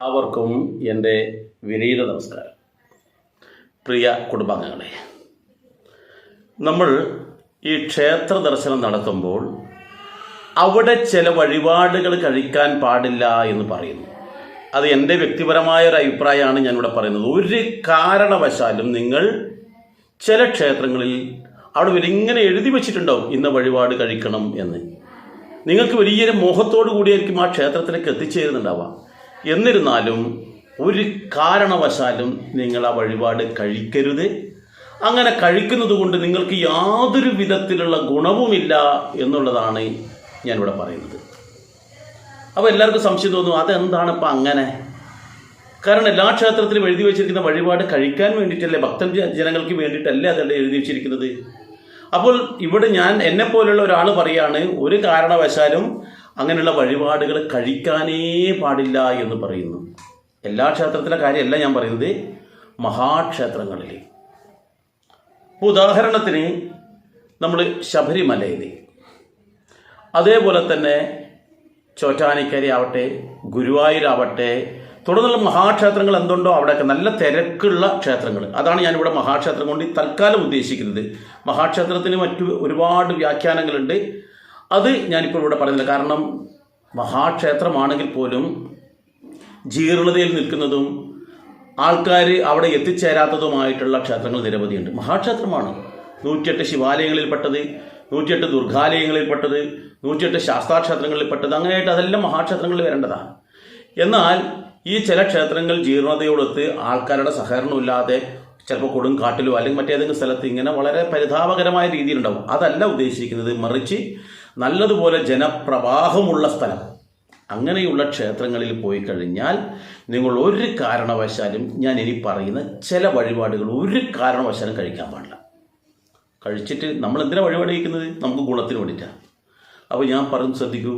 എല്ലാവർക്കും എൻ്റെ വിനീത നമസ്കാരം. പ്രിയ കുടുംബാംഗങ്ങളെ, നമ്മൾ ഈ ക്ഷേത്ര ദർശനം നടത്തുമ്പോൾ അവിടെ ചില വഴിപാടുകൾ കഴിക്കാൻ പാടില്ല എന്ന് പറയുന്നു. അത് എൻ്റെ വ്യക്തിപരമായ ഒരു അഭിപ്രായമാണ് ഞാനിവിടെ പറയുന്നത്. ഒരു കാരണവശാലും നിങ്ങൾ ചില ക്ഷേത്രങ്ങളിൽ അവിടെ ഇങ്ങനെ എഴുതി വെച്ചിട്ടുണ്ടാവും ഇന്ന വഴിപാട് കഴിക്കണം എന്ന്. നിങ്ങൾക്ക് വലിയൊരു മോഹത്തോടു കൂടിയായിരിക്കും ആ ക്ഷേത്രത്തിലേക്ക് എത്തിച്ചേരുന്നുണ്ടാവാം. എന്നിരുന്നാലും ഒരു കാരണവശാലും നിങ്ങൾ ആ വഴിപാട് കഴിക്കരുത്. അങ്ങനെ കഴിക്കുന്നത് കൊണ്ട് നിങ്ങൾക്ക് യാതൊരു വിധത്തിലുള്ള ഗുണവുമില്ല എന്നുള്ളതാണ് ഞാനിവിടെ പറയുന്നത്. അപ്പോൾ എല്ലാവർക്കും സംശയം തോന്നും, അതെന്താണ് ഇപ്പം അങ്ങനെ? കാരണം എല്ലാ ക്ഷേത്രത്തിലും എഴുതി വെച്ചിരിക്കുന്ന വഴിപാട് കഴിക്കാൻ വേണ്ടിയിട്ടല്ലേ, ഭക്തൻ ജനങ്ങൾക്ക് വേണ്ടിയിട്ടല്ലേ അതല്ലേ എഴുതി വെച്ചിരിക്കുന്നത്. അപ്പോൾ ഇവിടെ എന്നെപ്പോലുള്ള ഒരാൾ പറയാണ്, ഒരു കാരണവശാലും അങ്ങനെയുള്ള വഴിപാടുകൾ കഴിക്കാനേ പാടില്ല എന്ന് പറയുന്നു. എല്ലാ ക്ഷേത്രത്തിലെ കാര്യമല്ല ഞാൻ പറയുന്നത്, മഹാക്ഷേത്രങ്ങളിൽ. ഉദാഹരണത്തിന് നമ്മൾ ശബരിമലയിൽ, അതേപോലെ തന്നെ ചോറ്റാനിക്കര ആവട്ടെ, ഗുരുവായൂരാവട്ടെ, തുടർന്നുള്ള മഹാക്ഷേത്രങ്ങൾ എന്തുണ്ടോ അവിടെയൊക്കെ നല്ല തിരക്കുള്ള ക്ഷേത്രങ്ങൾ. അതാണ് ഞാനിവിടെ മഹാക്ഷേത്രം കൊണ്ട് തൽക്കാലം ഉദ്ദേശിക്കുന്നത്. മഹാക്ഷേത്രത്തിന് മറ്റു ഒരുപാട് വ്യാഖ്യാനങ്ങളുണ്ട്, അത് ഞാനിപ്പോൾ ഇവിടെ പറയുന്നില്ല. കാരണം മഹാക്ഷേത്രമാണെങ്കിൽ പോലും ജീർണതയിൽ നിൽക്കുന്നതും ആൾക്കാർ അവിടെ എത്തിച്ചേരാത്തതുമായിട്ടുള്ള ക്ഷേത്രങ്ങൾ നിരവധിയുണ്ട്. മഹാക്ഷേത്രമാണ് 108 ശിവാലയങ്ങളിൽപ്പെട്ടത്, 108 ദുർഗാലയങ്ങളിൽപ്പെട്ടത്, 108 ശാസ്താക്ഷേത്രങ്ങളിൽപ്പെട്ടത്, അങ്ങനെയായിട്ട് അതെല്ലാം മഹാക്ഷേത്രങ്ങളിൽ വരേണ്ടതാണ്. എന്നാൽ ഈ ചില ക്ഷേത്രങ്ങൾ ജീർണതയോടൊത്ത് ആൾക്കാരുടെ സഹകരണമില്ലാതെ ചിലപ്പോൾ കൊടുങ്കാട്ടിലോ അല്ലെങ്കിൽ മറ്റേതെങ്കിലും സ്ഥലത്ത് ഇങ്ങനെ വളരെ പരിതാപകരമായ രീതിയിലുണ്ടാവും. അതല്ല ഉദ്ദേശിക്കുന്നത്, മറിച്ച് നല്ലതുപോലെ ജനപ്രവാഹമുള്ള സ്ഥലം, അങ്ങനെയുള്ള ക്ഷേത്രങ്ങളിൽ പോയി കഴിഞ്ഞാൽ നിങ്ങൾ ഒരു കാരണവശാലും ഞാൻ ഇനി പറയുന്ന ചില വഴിപാടുകൾ ഒരു കാരണവശാലും കഴിക്കാൻ പാടില്ല. കഴിച്ചിട്ട് നമ്മൾ എന്തിനാണ് വഴിപാട് കഴിക്കുന്നത്? നമുക്ക് ഗുണത്തിന് വേണ്ടിയിട്ടാണ്. അപ്പോൾ ഞാൻ പറഞ്ഞു ശ്രദ്ധിക്കൂ,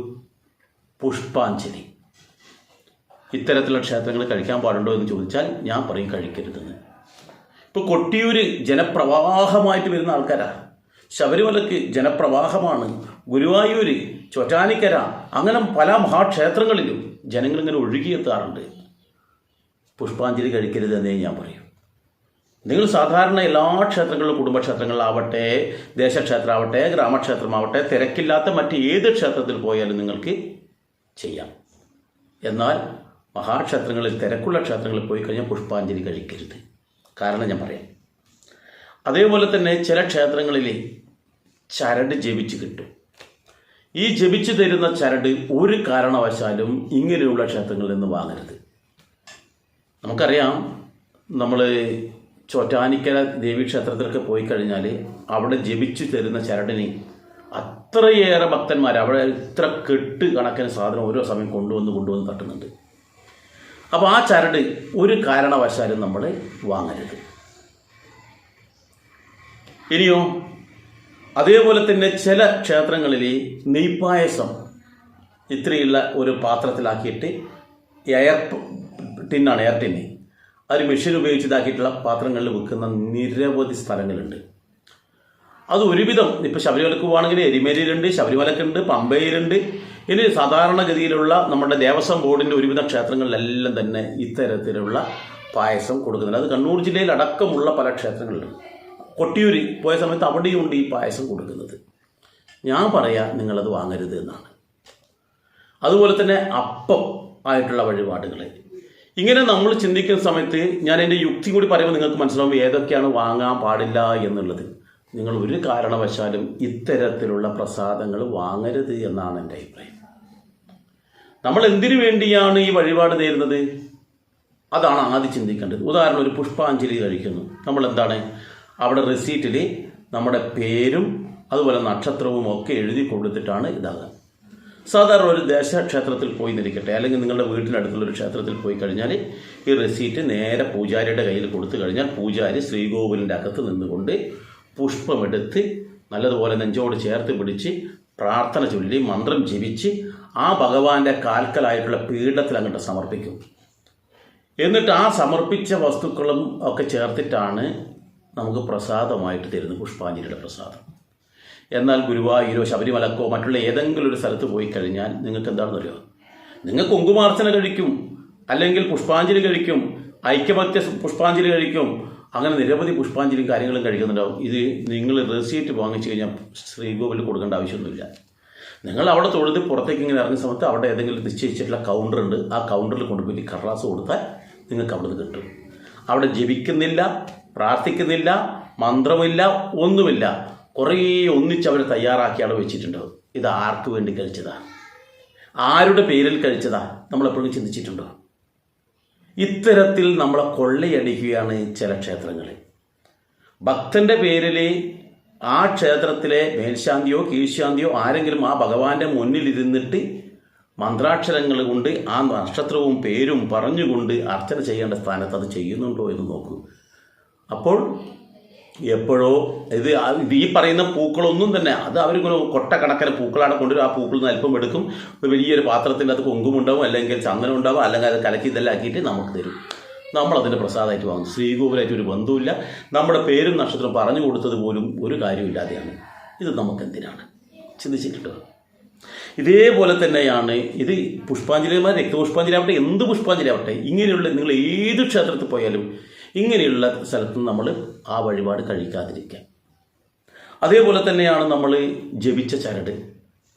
പുഷ്പാഞ്ജലി ഇത്തരത്തിലുള്ള ക്ഷേത്രങ്ങൾ കഴിക്കാൻ പാടുണ്ടോ എന്ന് ചോദിച്ചാൽ ഞാൻ പറയും കഴിക്കരുതെന്ന്. ഇപ്പോൾ കൊട്ടിയൂർ ജനപ്രവാഹമായിട്ട് വരുന്ന ആൾക്കാരാണ്, ശബരിമലയ്ക്ക് ജനപ്രവാഹമാണ്, ഗുരുവായൂർ, ചോറ്റാനിക്കര, അങ്ങനെ പല മഹാക്ഷേത്രങ്ങളിലും ജനങ്ങളിങ്ങനെ ഒഴുകിയെത്താറുണ്ട്. പുഷ്പാഞ്ജലി കഴിക്കരുത് എന്നേ ഞാൻ പറയും. നിങ്ങൾ സാധാരണ എല്ലാ ക്ഷേത്രങ്ങളിലും, കുടുംബക്ഷേത്രങ്ങളിലാവട്ടെ, ദേശക്ഷേത്രമാവട്ടെ, ഗ്രാമക്ഷേത്രമാവട്ടെ, തിരക്കില്ലാത്ത മറ്റ് ഏത് ക്ഷേത്രത്തിൽ പോയാലും നിങ്ങൾക്ക് ചെയ്യാം. എന്നാൽ മഹാക്ഷേത്രങ്ങളിൽ, തിരക്കുള്ള ക്ഷേത്രങ്ങളിൽ പോയി കഴിഞ്ഞാൽ പുഷ്പാഞ്ജലി കഴിക്കരുത്. കാരണം ഞാൻ പറയാം. അതേപോലെ തന്നെ ചില ക്ഷേത്രങ്ങളിൽ ചരട് ജപിച്ച് കിട്ടും. ഈ ജപിച്ച് തരുന്ന ചരട് ഒരു കാരണവശാലും ഇങ്ങനെയുള്ള ക്ഷേത്രങ്ങളിൽ നിന്ന് വാങ്ങരുത്. നമുക്കറിയാം, നമ്മൾ ചോറ്റാനിക്കര ദേവീക്ഷേത്രത്തിലൊക്കെ പോയി കഴിഞ്ഞാൽ അവിടെ ജപിച്ചു തരുന്ന ചരടിന് അത്രയേറെ ഭക്തന്മാർ അവിടെ ഇത്ര കെട്ട് കണക്കിന് സാധനം ഓരോ സമയം കൊണ്ടുവന്ന് തട്ടുന്നുണ്ട്. അപ്പോൾ ആ ചരട് ഒരു കാരണവശാലും നമ്മൾ വാങ്ങരുത്. ഇനിയോ അതേപോലെ തന്നെ ചില ക്ഷേത്രങ്ങളിൽ നെയ്പായസം ഇത്രയുള്ള ഒരു പാത്രത്തിലാക്കിയിട്ട് എയർ ടിന്നാണ്, എയർ ടിന്ന്, ഒരു മെഷീൻ ഉപയോഗിച്ച് ഇതാക്കിയിട്ടുള്ള പാത്രങ്ങളിൽ വെക്കുന്ന നിരവധി സ്ഥലങ്ങളുണ്ട്. അത് ഒരുവിധം ഇപ്പോൾ ശബരിമലക്ക് പോവുകയാണെങ്കിൽ എരിമേലിയിലുണ്ട്, ശബരിമലക്കുണ്ട്, പമ്പയിലുണ്ട്. ഇനി സാധാരണഗതിയിലുള്ള നമ്മുടെ ദേവസ്വം ബോർഡിൻ്റെ ഒരുവിധ ക്ഷേത്രങ്ങളിലെല്ലാം തന്നെ ഇത്തരത്തിലുള്ള പായസം കൊടുക്കുന്നുണ്ട്. അത് കണ്ണൂർ ജില്ലയിൽ അടക്കമുള്ള പല ക്ഷേത്രങ്ങളിലും, കൊട്ടിയൂർ പോയ സമയത്ത് അവിടെയുണ്ട് ഈ പായസം കൊടുക്കുന്നത്. ഞാൻ പറയാം, നിങ്ങളത് വാങ്ങരുത് എന്നാണ്. അതുപോലെ തന്നെ അപ്പം ആയിട്ടുള്ള വഴിപാടുകൾ, ഇങ്ങനെ നമ്മൾ ചിന്തിക്കുന്ന സമയത്ത് ഞാൻ എൻ്റെ യുക്തി കൂടി പറയുമ്പോൾ നിങ്ങൾക്ക് മനസ്സിലാവും ഏതൊക്കെയാണ് വാങ്ങാൻ പാടില്ല എന്നുള്ളത്. നിങ്ങൾ ഒരു കാരണവശാലും ഇത്തരത്തിലുള്ള പ്രസാദങ്ങൾ വാങ്ങരുത് എന്നാണ് എൻ്റെ അഭിപ്രായം. നമ്മൾ എന്തിനു വേണ്ടിയാണ് ഈ വഴിപാട് നേരുന്നത്? അതാണ് ആദ്യം ചിന്തിക്കേണ്ടത്. ഉദാഹരണം, ഒരു പുഷ്പാഞ്ജലി കഴിക്കുന്നു, നമ്മൾ എന്താണ് അവിടെ റെസീറ്റിൽ നമ്മുടെ പേരും അതുപോലെ നക്ഷത്രവും ഒക്കെ എഴുതി കൊടുത്തിട്ടാണ് ഇതാകുക. സാധാരണ ഒരു ദേശക്ഷേത്രത്തിൽ പോയി നിൽക്കട്ടെ, അല്ലെങ്കിൽ നിങ്ങളുടെ വീട്ടിനടുത്തുള്ളൊരു ക്ഷേത്രത്തിൽ പോയി കഴിഞ്ഞാൽ ഈ റെസീറ്റ് നേരെ പൂജാരിയുടെ കയ്യിൽ കൊടുത്തു കഴിഞ്ഞാൽ പൂജാരി ശ്രീകോവിലിൻ്റെ അകത്ത് നിന്നുകൊണ്ട് പുഷ്പമെടുത്ത് നല്ലതുപോലെ നെഞ്ചോട് ചേർത്ത് പിടിച്ച് പ്രാർത്ഥന ചൊല്ലി മന്ത്രം ജപിച്ച് ആ ഭഗവാന്റെ കാൽക്കലായിട്ടുള്ള പീഠത്തിൽ അങ്ങോട്ട് സമർപ്പിക്കും. എന്നിട്ട് ആ സമർപ്പിച്ച വസ്തുക്കളും ഒക്കെ ചേർത്തിട്ടാണ് നമുക്ക് പ്രസാദമായിട്ട് തരുന്നത്, പുഷ്പാഞ്ജലിയുടെ പ്രസാദം. എന്നാൽ ഗുരുവായൂരോ ശബരിമലക്കോ മറ്റുള്ള ഏതെങ്കിലും ഒരു സ്ഥലത്ത് പോയി കഴിഞ്ഞാൽ നിങ്ങൾക്ക് എന്താണെന്ന് അറിയുമോ? നിങ്ങൾ കുങ്കുമാർച്ചന കഴിക്കും, അല്ലെങ്കിൽ പുഷ്പാഞ്ജലി കഴിക്കും, ഐക്യമത്യ പുഷ്പാഞ്ജലി കഴിക്കും, അങ്ങനെ നിരവധി പുഷ്പാഞ്ജലിയും കാര്യങ്ങളും കഴിക്കുന്നുണ്ടാവും. ഇത് നിങ്ങൾ റെസീറ്റ് വാങ്ങിച്ചു കഴിഞ്ഞാൽ ശ്രീകോവിലിൽ കൊടുക്കേണ്ട ആവശ്യമൊന്നുമില്ല. നിങ്ങൾ അവിടെ തൊഴുത് പുറത്തേക്ക് ഇങ്ങനെ ഇറങ്ങുന്ന സമയത്ത് അവിടെ ഏതെങ്കിലും നിശ്ചയിച്ചിട്ടുള്ള കൗണ്ടറുണ്ട്, ആ കൗണ്ടറിൽ കൊണ്ടുപോയി കടലാസ് കൊടുത്താൽ നിങ്ങൾക്ക് അവിടെ നിന്ന് കിട്ടും. അവിടെ ജപിക്കുന്നില്ല, പ്രാർത്ഥിക്കുന്നില്ല, മന്ത്രമില്ല, ഒന്നുമില്ല. കുറേ ഒന്നിച്ച് അവർ തയ്യാറാക്കി അവിടെ വെച്ചിട്ടുണ്ടാവും. ഇത് ആർക്ക് വേണ്ടി കഴിച്ചതാ, ആരുടെ പേരിൽ കഴിച്ചതാ, നമ്മളെപ്പോഴും ചിന്തിച്ചിട്ടുണ്ടോ? ഇത്തരത്തിൽ നമ്മളെ കൊള്ളയടിക്കുകയാണ് ചില ക്ഷേത്രങ്ങൾ. ഭക്തന്റെ പേരിൽ ആ ക്ഷേത്രത്തിലെ മേൽശാന്തിയോ കീഴ്ശാന്തിയോ ആരെങ്കിലും ആ ഭഗവാന്റെ മുന്നിലിരുന്നിട്ട് മന്ത്രാക്ഷരങ്ങൾ കൊണ്ട് ആ നക്ഷത്രവും പേരും പറഞ്ഞുകൊണ്ട് അർച്ചന ചെയ്യേണ്ട സ്ഥാനത്ത് അത് ചെയ്യുന്നുണ്ടോ എന്ന് നോക്കൂ. അപ്പോൾ എപ്പോഴോ ഇത് ഈ പറയുന്ന പൂക്കളൊന്നും തന്നെ അത് അവരിങ്ങനെ കൊട്ടക്കണക്കിന് പൂക്കളാണ് കൊണ്ടുവരും. ആ പൂക്കളിൽ നിന്ന് അല്പം എടുക്കും, വലിയൊരു പാത്രത്തിൻ്റെ അത് കുങ്കുമുണ്ടാവും, അല്ലെങ്കിൽ ചന്ദനം ഉണ്ടാവും, അല്ലെങ്കിൽ അത് കലക്കി ഇതെല്ലാം ആക്കിയിട്ട് നമുക്ക് തരും. നമ്മളതിൻ്റെ പ്രസാദമായിട്ട് വാങ്ങും. ശ്രീകോവിലായിട്ട് ഒരു ബന്ധവുമില്ല. നമ്മുടെ പേരും നക്ഷത്രം പറഞ്ഞു കൊടുത്തത് പോലും ഒരു കാര്യമില്ലാതെയാണ്. ഇത് നമുക്കെന്തിനാണ്? ചിന്തിച്ചിട്ടുണ്ടോ? ഇതേപോലെ തന്നെയാണ് ഇത് പുഷ്പാഞ്ജലിമാർ, രക്തപുഷ്പാഞ്ജലി ആവട്ടെ, എന്ത് പുഷ്പാഞ്ജലി ആവട്ടെ, ഇങ്ങനെയുള്ള നിങ്ങൾ ഏത് ക്ഷേത്രത്തിൽ പോയാലും ഇങ്ങനെയുള്ള സ്ഥലത്ത് നമ്മൾ ആ വഴിപാട് കഴിക്കാതിരിക്കുക. അതേപോലെ തന്നെയാണ് നമ്മൾ ജപിച്ച ചരട്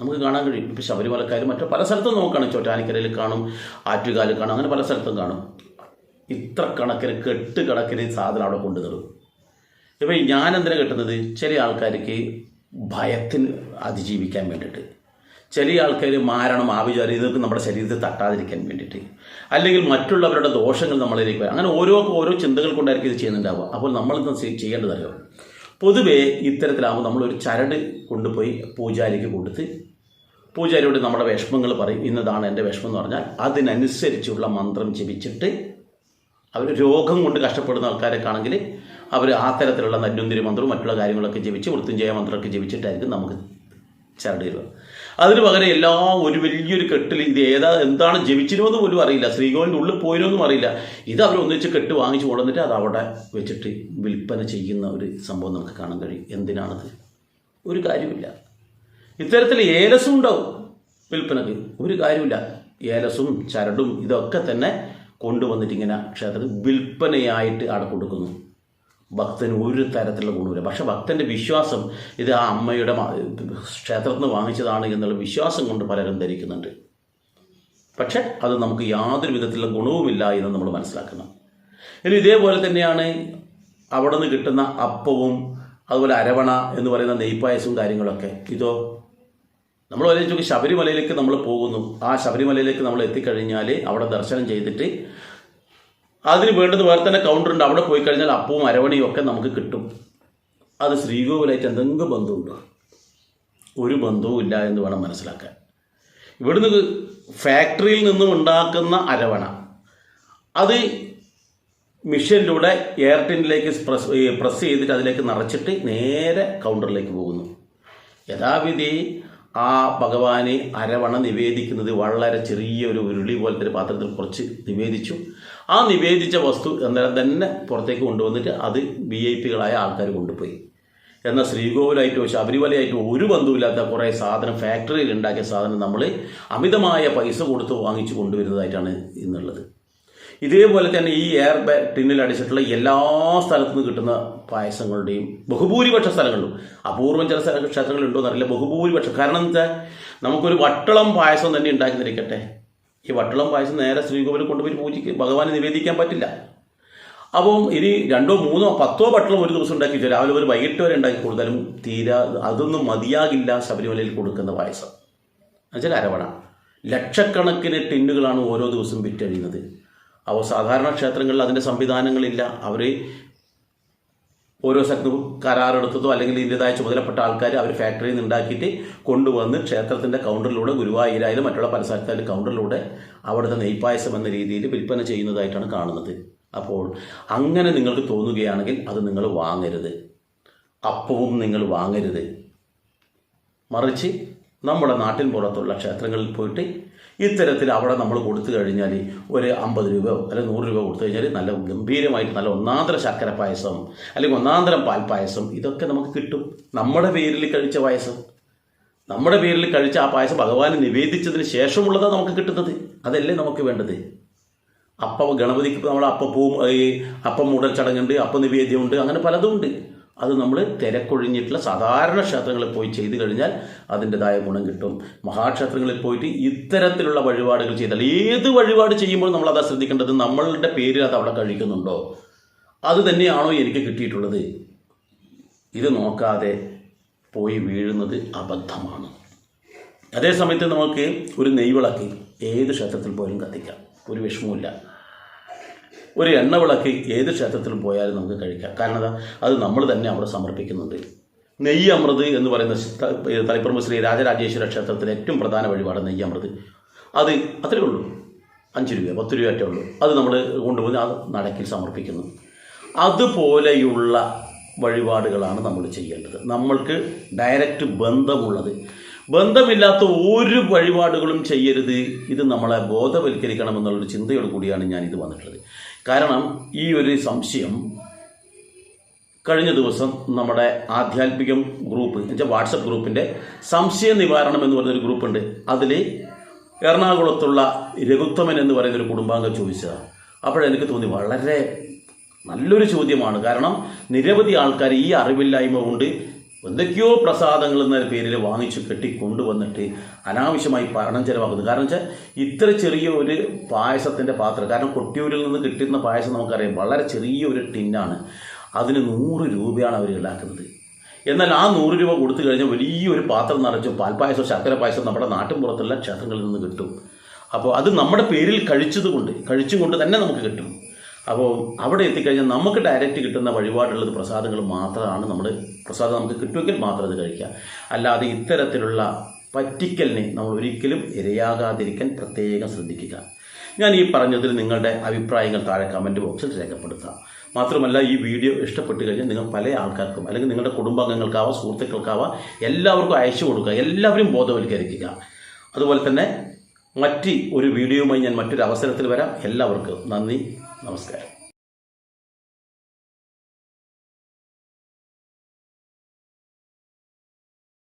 നമുക്ക് കാണാൻ കഴിയും. ഇപ്പോൾ ശബരിമലക്കാരും മറ്റു പല സ്ഥലത്തും നോക്കുകയാണ്, ചോറ്റാനിക്കരയിൽ കാണും, ആറ്റുകാലിൽ കാണും, അങ്ങനെ പല സ്ഥലത്തും കാണും. ഇത്ര കണക്കിന് കെട്ടുകണക്കിന് സാധനം അവിടെ കൊണ്ടുതരും. ഇപ്പോൾ ഞാൻ എന്തിനാണ് കെട്ടുന്നത്? ചില ആൾക്കാർക്ക് ഭയത്തിന് അതിജീവിക്കാൻ വേണ്ടിയിട്ട്, ചില ആൾക്കാർ മാരണം, ആഭിചാരം, ഇതൊക്കെ നമ്മുടെ ശരീരത്തിൽ തട്ടാതിരിക്കാൻ വേണ്ടിയിട്ട്, അല്ലെങ്കിൽ മറ്റുള്ളവരുടെ ദോഷങ്ങൾ നമ്മളിലേക്ക് വരാം. അങ്ങനെ ഓരോ ചിന്തകൾ കൊണ്ടായിരിക്കും ഇത് ചെയ്യുന്നുണ്ടാവുക. അപ്പോൾ നമ്മളിന്ന് ചെയ്യേണ്ടതല്ലോ, പൊതുവേ ഇത്തരത്തിലാകുമ്പോൾ നമ്മളൊരു ചരട് കൊണ്ടുപോയി പൂജാരിക്ക് കൊടുത്ത് പൂജാരിയോട് നമ്മുടെ വിഷമങ്ങൾ പറയും. ഇന്നതാണ് എൻ്റെ വിഷമം എന്ന് പറഞ്ഞാൽ അതിനനുസരിച്ചുള്ള മന്ത്രം ജപിച്ചിട്ട്, അവർ രോഗം കൊണ്ട് കഷ്ടപ്പെടുന്ന ആൾക്കാരൊക്കെ ആണെങ്കിൽ അവർ ആ തരത്തിലുള്ള നന്യുന്തിരി മന്ത്രവും മറ്റുള്ള കാര്യങ്ങളൊക്കെ ജപിച്ച് മൃത്യുഞ്ജയ മന്ത്രമൊക്കെ ജപിച്ചിട്ടായിരിക്കും നമുക്ക് ചരട് തരുക. അതിന് പകരം ഒരു വലിയൊരു കെട്ടിൽ ഇത് എന്താണ് ജപിച്ചിരുമെന്ന് പോലും അറിയില്ല, ശ്രീകോവിലിൻ്റെ ഉള്ളിൽ പോയിരുമെന്നും അറിയില്ല. ഇത് അവർ ഒന്നിച്ച് കെട്ട് വാങ്ങിച്ച് കൊണ്ടുവന്നിട്ട് അത് അവിടെ വെച്ചിട്ട് വിൽപ്പന ചെയ്യുന്ന ഒരു സംഭവം നമുക്ക് കാണാൻ കഴിയും. എന്തിനാണത്? ഒരു കാര്യമില്ല. ഇത്തരത്തിൽ ഏലസും ഉണ്ടാവും വിൽപ്പനക്ക്, ഒരു കാര്യമില്ല. ഏലസും ചരടും ഇതൊക്കെ തന്നെ കൊണ്ടുവന്നിട്ട് ഇങ്ങനെ ക്ഷേത്രത്തിൽ വിൽപ്പനയായിട്ട് അവിടെ കൊടുക്കുന്നു. ഭക്തന് ഒരു തരത്തിലുള്ള ഗുണമില്ല. പക്ഷെ ഭക്തൻ്റെ വിശ്വാസം ഇത് ആ അമ്മയുടെ ക്ഷേത്രത്തിൽ നിന്ന് വാങ്ങിച്ചതാണ് എന്നുള്ള വിശ്വാസം കൊണ്ട് പലരും ധരിക്കുന്നുണ്ട്. പക്ഷെ അത് നമുക്ക് യാതൊരു വിധത്തിലുള്ള ഗുണവുമില്ല എന്ന് നമ്മൾ മനസ്സിലാക്കണം. ഇനി ഇതേപോലെ തന്നെയാണ് അവിടെ നിന്ന് കിട്ടുന്ന അപ്പവും അതുപോലെ അരവണ എന്ന് പറയുന്ന നെയ്പ്പായസവും കാര്യങ്ങളൊക്കെ. ഇതോ നമ്മൾ വലിയ ശബരിമലയിലേക്ക് നമ്മൾ പോകുന്നു. ആ ശബരിമലയിലേക്ക് നമ്മൾ എത്തിക്കഴിഞ്ഞാൽ അവിടെ ദർശനം ചെയ്തിട്ട് അതിന് വേണ്ടത് വേറെ തന്നെ കൗണ്ടറുണ്ട്. അവിടെ പോയി കഴിഞ്ഞാൽ അപ്പവും അരവണയും ഒക്കെ നമുക്ക് കിട്ടും. അത് ശ്രീകോവിലായിട്ട് എന്തെങ്കിലും ബന്ധമുണ്ടോ? ഒരു ബന്ധവും ഇല്ല എന്ന് വേണം മനസ്സിലാക്കാൻ. ഇവിടുന്ന് ഫാക്ടറിയിൽ നിന്നും ഉണ്ടാക്കുന്ന അരവണ അത് മിഷനിലൂടെ എയർ ടിന്നിലേക്ക് പ്രസ് ചെയ്തിട്ട് അതിലേക്ക് നിറച്ചിട്ട് നേരെ കൗണ്ടറിലേക്ക് പോകുന്നു. യഥാവിധി ആ ഭഗവാനെ അരവണ നിവേദിക്കുന്നത് വളരെ ചെറിയൊരു ഉരുളി പോലത്തെ ഒരു പാത്രത്തിൽ കുറച്ച് നിവേദിച്ചു. ആ നിവേദിച്ച വസ്തു അന്നേരം തന്നെ പുറത്തേക്ക് കൊണ്ടുവന്നിട്ട് അത് VIP-കളായ ആൾക്കാർ കൊണ്ടുപോയി. എന്നാൽ ശ്രീകോവിലായിട്ടോ ശബരിമലയായിട്ടോ ഒരു ബന്ധവുമില്ലാത്ത കുറേ സാധനം, ഫാക്ടറിയിൽ ഉണ്ടാക്കിയ സാധനം നമ്മൾ അമിതമായ പൈസ കൊടുത്ത് വാങ്ങിച്ചു കൊണ്ടുവരുന്നതായിട്ടാണ് ഇന്നുള്ളത്. ഇതേപോലെ തന്നെ ഈ എയർ ടിന്നിൽ അടിച്ചിട്ടുള്ള എല്ലാ സ്ഥലത്തു നിന്ന് കിട്ടുന്ന പായസങ്ങളുടെയും ബഹുഭൂരിപക്ഷ സ്ഥലങ്ങളിലും, അപൂർവം ചില ക്ഷേത്രങ്ങളുണ്ടോ എന്നറിയില്ല, ബഹുഭൂരിപക്ഷം. കാരണം എന്താ വെച്ചാൽ നമുക്കൊരു വട്ടളം പായസം തന്നെ ഉണ്ടാക്കിയിരിക്കട്ടെ, ഈ വട്ടളം പായസം നേരെ ശ്രീകോവിൽ കൊണ്ടുപോയി പൂജയ്ക്ക് ഭഗവാനെ നിവേദിക്കാൻ പറ്റില്ല. അപ്പം ഇനി 2, 3, 10 വട്ടളം ഒരു ദിവസം ഉണ്ടാക്കി രാവിലെ ഒരു വൈകിട്ട് വരെ ഉണ്ടാക്കി കൊടുത്താലും അതൊന്നും മതിയാകില്ല ശബരിമലയിൽ കൊടുക്കുന്ന പായസം. എന്നുവെച്ചാൽ അരവണ ലക്ഷക്കണക്കിന് ടിന്നുകളാണ് ഓരോ ദിവസവും വിറ്റഴിയുന്നത്. അപ്പോൾ സാധാരണ ക്ഷേത്രങ്ങളിൽ അതിൻ്റെ സംവിധാനങ്ങളില്ല. അവർ ഓരോ സ്ഥലത്തും കരാറെടുത്തതോ അല്ലെങ്കിൽ ഇതിൻ്റെതായ ചുമതലപ്പെട്ട ആൾക്കാർ അവർ ഫാക്ടറിയിൽ നിന്ന് ഉണ്ടാക്കിയിട്ട് കൊണ്ടുവന്ന് ക്ഷേത്രത്തിൻ്റെ കൗണ്ടറിലൂടെ ഗുരുവായൂരായാലും മറ്റുള്ള പല സ്ഥലത്തായാലും കൗണ്ടറിലൂടെ അവിടുത്തെ നെയ്പ്പായസം എന്ന രീതിയിൽ വിൽപ്പന ചെയ്യുന്നതായിട്ടാണ് കാണുന്നത്. അപ്പോൾ അങ്ങനെ നിങ്ങൾക്ക് തോന്നുകയാണെങ്കിൽ അത് നിങ്ങൾ വാങ്ങരുത്, അപ്പവും നിങ്ങൾ വാങ്ങരുത്. മറിച്ച് നമ്മുടെ നാട്ടിൻ പുറത്തുള്ള ക്ഷേത്രങ്ങളിൽ പോയിട്ട് ഇത്തരത്തിൽ അവിടെ നമ്മൾ കൊടുത്തു കഴിഞ്ഞാൽ ഒരു 50 രൂപയോ അല്ലെങ്കിൽ 100 രൂപ കൊടുത്തു കഴിഞ്ഞാൽ നല്ല ഗംഭീരമായിട്ട് നല്ല ഒന്നാന്തര ശർക്കര പായസം അല്ലെങ്കിൽ ഒന്നാന്തരം പാൽപ്പായസം ഇതൊക്കെ നമുക്ക് കിട്ടും. നമ്മുടെ പേരിൽ കഴിച്ച പായസം, നമ്മുടെ പേരിൽ കഴിച്ച ആ പായസം ഭഗവാന് നിവേദിച്ചതിന് ശേഷമുള്ളതാണ് നമുക്ക് കിട്ടുന്നത്. അതല്ലേ നമുക്ക് വേണ്ടത്. ഗണപതിക്ക് നമ്മൾ അപ്പപ്പൂവും ഈ അപ്പം മൂടൽ ചടങ്ങുണ്ട്, അപ്പം നിവേദ്യമുണ്ട്, അങ്ങനെ പലതും ഉണ്ട്. അത് നമ്മൾ തിരക്കൊഴിഞ്ഞിട്ടുള്ള സാധാരണ ക്ഷേത്രങ്ങളിൽ പോയി ചെയ്തു കഴിഞ്ഞാൽ അതിൻ്റെതായ ഗുണം കിട്ടും. മഹാക്ഷേത്രങ്ങളിൽ പോയിട്ട് ഇത്തരത്തിലുള്ള വഴിപാടുകൾ ചെയ്താൽ, ഏത് വഴിപാട് ചെയ്യുമ്പോൾ നമ്മളത് ശ്രദ്ധിക്കേണ്ടത് നമ്മളുടെ പേരിൽ അത് അവിടെ കഴിക്കുന്നുണ്ടോ, അത് തന്നെയാണോ എനിക്ക് കിട്ടിയിട്ടുള്ളത്, ഇത് നോക്കാതെ പോയി വീഴുന്നത് അബദ്ധമാണ്. അതേസമയത്ത് നമുക്ക് ഒരു നെയ്വിളക്ക് ഏത് ക്ഷേത്രത്തിൽ പോയാലും കത്തിക്കാം, ഒരു വിഷമവുമില്ല. ഒരു എണ്ണവിളക്ക് ഏത് ക്ഷേത്രത്തിൽ പോയാലും നമുക്ക് കഴിക്കാം. കാരണം അത് നമ്മൾ തന്നെ അവിടെ സമർപ്പിക്കുന്നുണ്ട്. നെയ്യമൃത് എന്ന് പറയുന്ന തളിപ്പറമ്പ് ശ്രീ രാജരാജേശ്വര ക്ഷേത്രത്തിലെ ഏറ്റവും പ്രധാന വഴിപാട് നെയ്യമൃത്. അത് അത്രയേ ഉള്ളൂ, 5 രൂപ 10 രൂപയൊക്കെ ഉള്ളൂ. അത് നമ്മൾ കൊണ്ടുപോയി അത് നടക്കിൽ സമർപ്പിക്കുന്നു. അതുപോലെയുള്ള വഴിപാടുകളാണ് നമ്മൾ ചെയ്യേണ്ടത്. നമ്മൾക്ക് ഡയറക്റ്റ് ബന്ധമില്ലാത്ത ഒരു വഴിപാടുകളും ചെയ്യരുത്. ഇത് നമ്മളെ ബോധവൽക്കരിക്കണമെന്നുള്ളൊരു ചിന്തയോട് കൂടിയാണ് ഞാനിത് വന്നിട്ടുള്ളത്. കാരണം ഈ ഒരു സംശയം കഴിഞ്ഞ ദിവസം നമ്മുടെ ആധ്യാത്മികം ഗ്രൂപ്പ് എന്നുവെച്ചാൽ വാട്സപ്പ് ഗ്രൂപ്പിൻ്റെ സംശയ നിവാരണം എന്ന് പറയുന്നൊരു ഗ്രൂപ്പുണ്ട്. അതിൽ എറണാകുളത്തുള്ള രഘുത്തമൻ എന്ന് പറയുന്നൊരു കുടുംബാംഗം ചോദിച്ചതാണ്. അപ്പോഴെനിക്ക് തോന്നി വളരെ നല്ലൊരു ചോദ്യമാണ്. കാരണം നിരവധി ആൾക്കാർ ഈ അറിവില്ലായ്മ കൊണ്ട് എന്തൊക്കെയോ പ്രസാദങ്ങൾ എന്ന പേരിൽ വാങ്ങിച്ചു കെട്ടിക്കൊണ്ടുവന്നിട്ട് അനാവശ്യമായി പണം ചിലവാക്കുന്നത്. കാരണം വെച്ചാൽ ഇത്ര ചെറിയ ഒരു പായസത്തിൻ്റെ പാത്രം, കാരണം കൊട്ടിയൂരിൽ നിന്ന് കിട്ടുന്ന പായസം നമുക്കറിയാം വളരെ ചെറിയ ഒരു ടിന്നാണ്, അതിന് 100 രൂപയാണ് അവർ ഈടാക്കുന്നത്. എന്നാൽ ആ 100 രൂപ കൊടുത്തു കഴിഞ്ഞാൽ വലിയൊരു പാത്രം നിറച്ച് പാൽപ്പായസം ശർക്കര പായസം നമ്മുടെ നാട്ടിൻപുറത്തുള്ള ക്ഷേത്രങ്ങളിൽ നിന്ന് കിട്ടും. അപ്പോൾ അത് നമ്മുടെ പേരിൽ കഴിച്ചും കൊണ്ട് തന്നെ നമുക്ക് കിട്ടും. അപ്പോൾ അവിടെ എത്തിക്കഴിഞ്ഞാൽ നമുക്ക് ഡയറക്റ്റ് കിട്ടുന്ന വഴിപാടുള്ളത് പ്രസാദങ്ങൾ മാത്രമാണ്. പ്രസാദം നമുക്ക് കിട്ടുമെങ്കിൽ മാത്രം അത് കഴിക്കാം. അല്ലാതെ ഇത്തരത്തിലുള്ള പറ്റിക്കലിനെ നമ്മൾ ഒരിക്കലും ഇരയാകാതിരിക്കാൻ പ്രത്യേകം ശ്രദ്ധിക്കുക. ഞാൻ ഈ പറഞ്ഞതിൽ നിങ്ങളുടെ അഭിപ്രായങ്ങൾ താഴെ കമൻറ്റ് ബോക്സിൽ രേഖപ്പെടുത്താം. മാത്രമല്ല ഈ വീഡിയോ ഇഷ്ടപ്പെട്ട് കഴിഞ്ഞാൽ നിങ്ങൾ പല ആൾക്കാർക്കും അല്ലെങ്കിൽ നിങ്ങളുടെ കുടുംബാംഗങ്ങൾക്കാവാം സുഹൃത്തുക്കൾക്കാവാം എല്ലാവർക്കും അയച്ചു കൊടുക്കുക, എല്ലാവരും ബോധവൽക്കരിക്കുക. അതുപോലെ തന്നെ ഒരു വീഡിയോയുമായി ഞാൻ മറ്റൊരു അവസരത്തിൽ വരാം. എല്ലാവർക്കും നന്ദി, നമസ്കാരം.